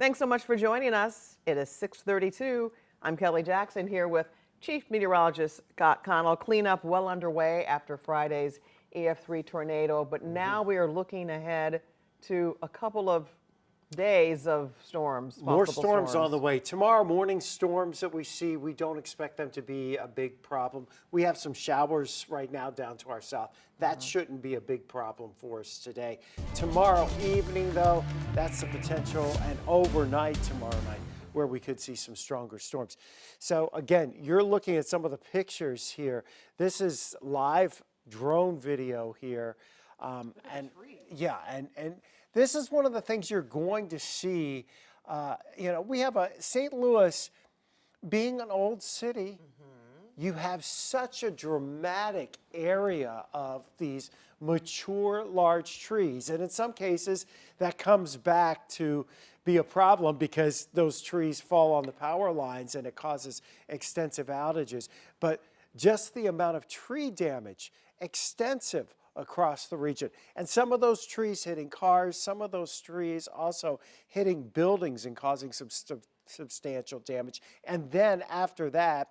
Thanks so much for joining us. It is 6:32. I'm Kelly Jackson here with Chief Meteorologist Scott Connell. Cleanup well underway after Friday's EF3 tornado, but now we are looking ahead to a couple of days of storms. More storms on the way. Tomorrow morning storms that we see, we don't expect them to be a big problem. We have some showers right now down to our south. That shouldn't be a big problem for us today. Tomorrow evening, though, that's the potential, and overnight tomorrow night, where we could see some stronger storms. So again, you're looking at some of the pictures here. This is live drone video here. And this is one of the things you're going to see. We have St. Louis being an old city. You have such a dramatic area of these mature large trees. And in some cases, that comes back to be a problem because those trees fall on the power lines and it causes extensive outages. But just the amount of tree damage, extensive across the region. And some of those trees hitting cars, some of those trees also hitting buildings and causing some substantial damage. And then after that,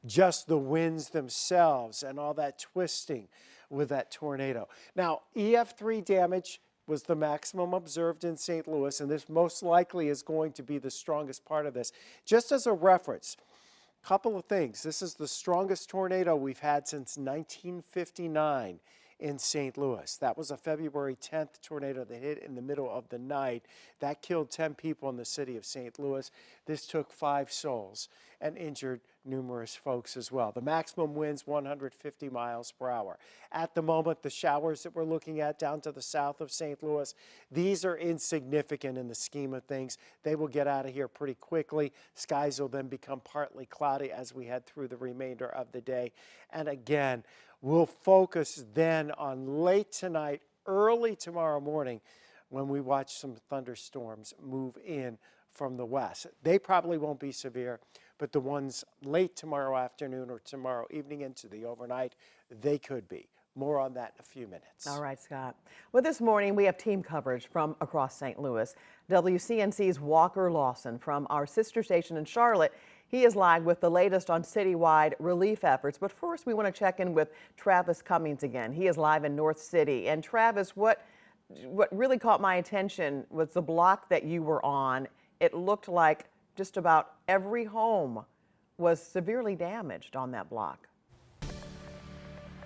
just the winds themselves and all that twisting with that tornado. Now, EF3 damage was the maximum observed in St. Louis, and this most likely is going to be the strongest part of this. Just as a reference, couple of things. This is the strongest tornado we've had since 1959 in St. Louis. That was a February 10th tornado that hit in the middle of the night. That killed 10 people in the city of St. Louis. This took 5 souls and injured numerous folks as well. The maximum winds 150 miles per hour. At the moment, the showers that we're looking at down to the south of St. Louis, these are insignificant in the scheme of things. They will get out of here pretty quickly. Skies will then become partly cloudy as we head through the remainder of the day. And again, we'll focus then on late tonight, early tomorrow morning, when we watch some thunderstorms move in from the west. They probably won't be severe, but the ones late tomorrow afternoon or tomorrow evening into the overnight, they could be. More on that in a few minutes. All right, Scott. Well, this morning we have team coverage from across St. Louis. WCNC's Walker Lawson from our sister station in Charlotte. He is live with the latest on citywide relief efforts. But first, we want to check in with Travis Cummings again. He is live in North City. And Travis, what really caught my attention was the block that you were on. It looked like just about every home was severely damaged on that block.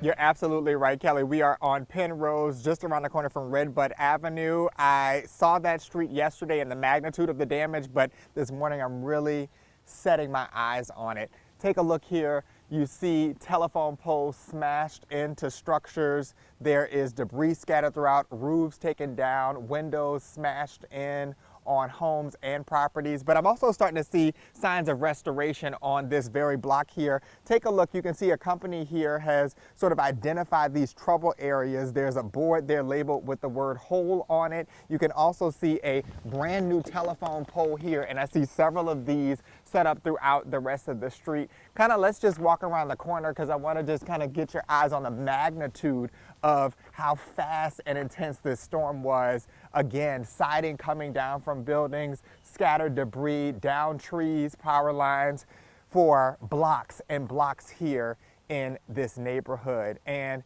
You're absolutely right, Kelly. We are on Penrose, just around the corner from Redbud Avenue. I saw that street yesterday and the magnitude of the damage, but this morning I'm really setting my eyes on it. Take a look here. You see telephone poles smashed into structures. There is debris scattered throughout, roofs taken down, windows smashed in on homes and properties. But I'm also starting to see signs of restoration on this very block here. Take a look. You can see a company here has sort of identified these trouble areas. There's a board there labeled with the word hole on it. You can also see a brand new telephone pole here, and I see several of these set up throughout the rest of the street. Let's just walk around the corner because I want to just get your eyes on the magnitude of how fast and intense this storm was. Again, siding coming down from buildings, scattered debris, down trees, power lines for blocks and blocks here in this neighborhood. And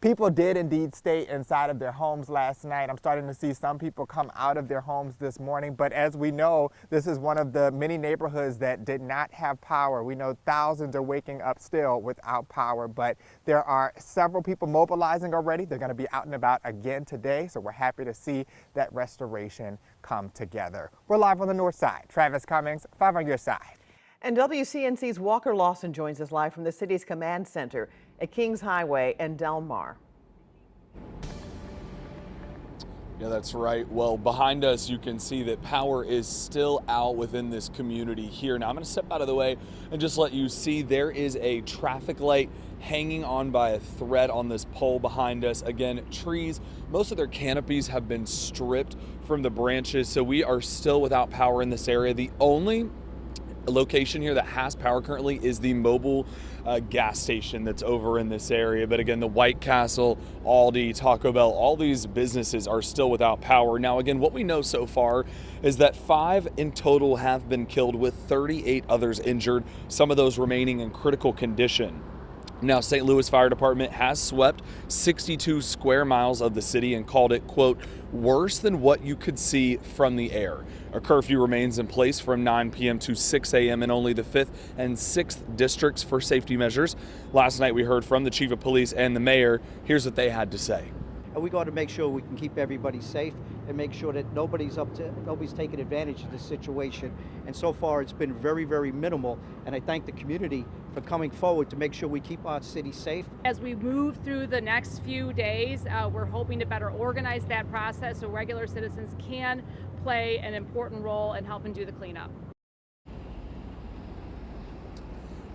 people did indeed stay inside of their homes last night. I'm starting to see some people come out of their homes this morning, but as we know, this is one of the many neighborhoods that did not have power. We know thousands are waking up still without power, but there are several people mobilizing already. They're going to be out and about again today, so we're happy to see that restoration come together. We're live on the north side. Travis Cummings, 5 on your side. And WCNC's Walker Lawson joins us live from the city's command center at Kings Highway and Del Mar. Yeah, that's right. Well, behind us, you can see that power is still out within this community here. Now, I'm going to step out of the way and just let you see there is a traffic light hanging on by a thread on this pole behind us. Again, trees, most of their canopies have been stripped from the branches, so we are still without power in this area. The only location here that has power currently is the mobile gas station that's over in this area. But again, the White Castle, Aldi, Taco Bell, all these businesses are still without power. Now, again, what we know so far is that 5 in total have been killed with 38 others injured, some of those remaining in critical condition. Now, St. Louis Fire Department has swept 62 square miles of the city and called it, quote, worse than what you could see from the air. A curfew remains in place from 9 p.m. to 6 a.m. in only the 5th and 6th districts for safety measures. Last night we heard from the chief of police and the mayor. Here's what they had to say. And we got to make sure we can keep everybody safe and make sure that nobody's taking advantage of this situation. And so far, it's been very, very minimal. And I thank the community for coming forward to make sure we keep our city safe. As we move through the next few days, we're hoping to better organize that process so regular citizens can play an important role in helping do the cleanup.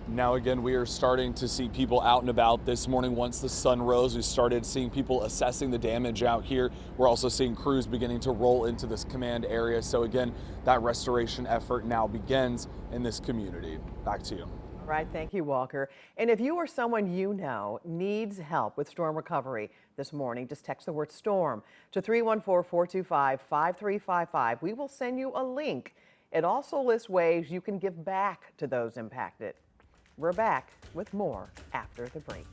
Now again, we are starting to see people out and about this morning. Once the sun rose, we started seeing people assessing the damage out here. We're also seeing crews beginning to roll into this command area. So again, that restoration effort now begins in this community. Back to you. All right, thank you, Walker. And if you or someone you know needs help with storm recovery this morning, just text the word storm to 314-425-5355. We will send you a link. It also lists ways you can give back to those impacted. We're back with more after the break.